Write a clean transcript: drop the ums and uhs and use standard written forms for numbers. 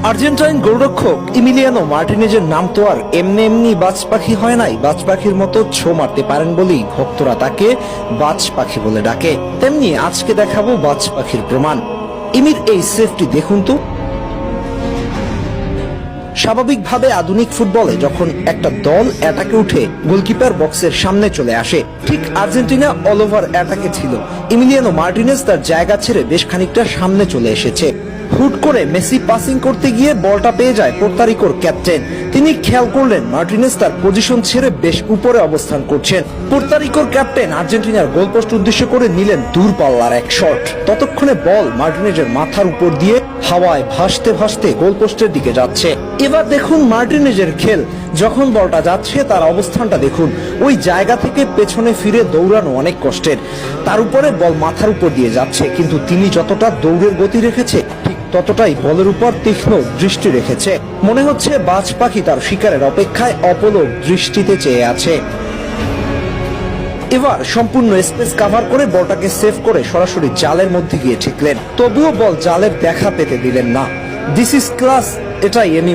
Argentine গোলরক্ষক Emiliano মার্টিনেজের নাম তো আর এমনি এমনি বাজ পাখি হয় নাই। বাজ পাখির মতো ছো মারতে পারেন বলেই ভক্তরা তাকে বাজ পাখি বলে ডাকে। তেমনি আজকে দেখাবো বাজ পাখির প্রমাণ। ইমির এই সেফটি দেখুন তো। স্বাভাবিকভাবে আধুনিক ফুটবলে যখন একটা দল অ্যাটাকে উঠে গোলকিপার বক্সের সামনে চলে আসে, ঠিক আর্জেন্টিনা অল ওভার অ্যাটাকে ছিল। ইমিলিয়ানো মার্টিনেজ তার জায়গা ছেড়ে বেশ খানিকটা সামনে চলে এসেছে। হুট করে মেসি পাসিং করতে গিয়ে বলটা পেয়ে যায় পোর্তারিকোর ক্যাপ্টেন। তিনি খেয়াল করলেন মার্টিনেজ তার পজিশন ছেড়ে বেশ উপরে অবস্থান করছেন। পোর্তারিকোর ক্যাপ্টেন আর্জেন্টিনার গোলপোস্ট উদ্দেশ্য করে নিলেন দূরপাল্লার এক শট। ততক্ষণে বল মার্টিনেজের মাথার উপর দিয়ে হাওয়ায় ভাসতে ভাসতে গোলপোস্টের দিকে যাচ্ছে। এবার দেখুন মার্টিনেজের খেল। যখন বলটা যাচ্ছে তার অবস্থানটা দেখুন। ওই জায়গা থেকে পেছনে ফিরে দৌড়ানো অনেক কষ্টের, তার উপরে বল মাথার উপর দিয়ে যাচ্ছে, কিন্তু তিনি যতটা দৌড়ের গতি রেখেছে ঠিক ততটাই বলের উপর তীক্ষ্ণ দৃষ্টি রেখেছে। মনে হচ্ছে বাজ পাখি তার শিকারের অপেক্ষায় অপলক দৃষ্টিতে চেয়ে আছে। এবার সম্পূর্ণ স্পেস কভার করে বলটাকে সেভ করে সরাসরি জালের মধ্যে গিয়ে ঠেকলেন। তবুও বল জালের দেখা পেতে দিলেন না। দিস ইজ ক্লাস, এটাই এমি।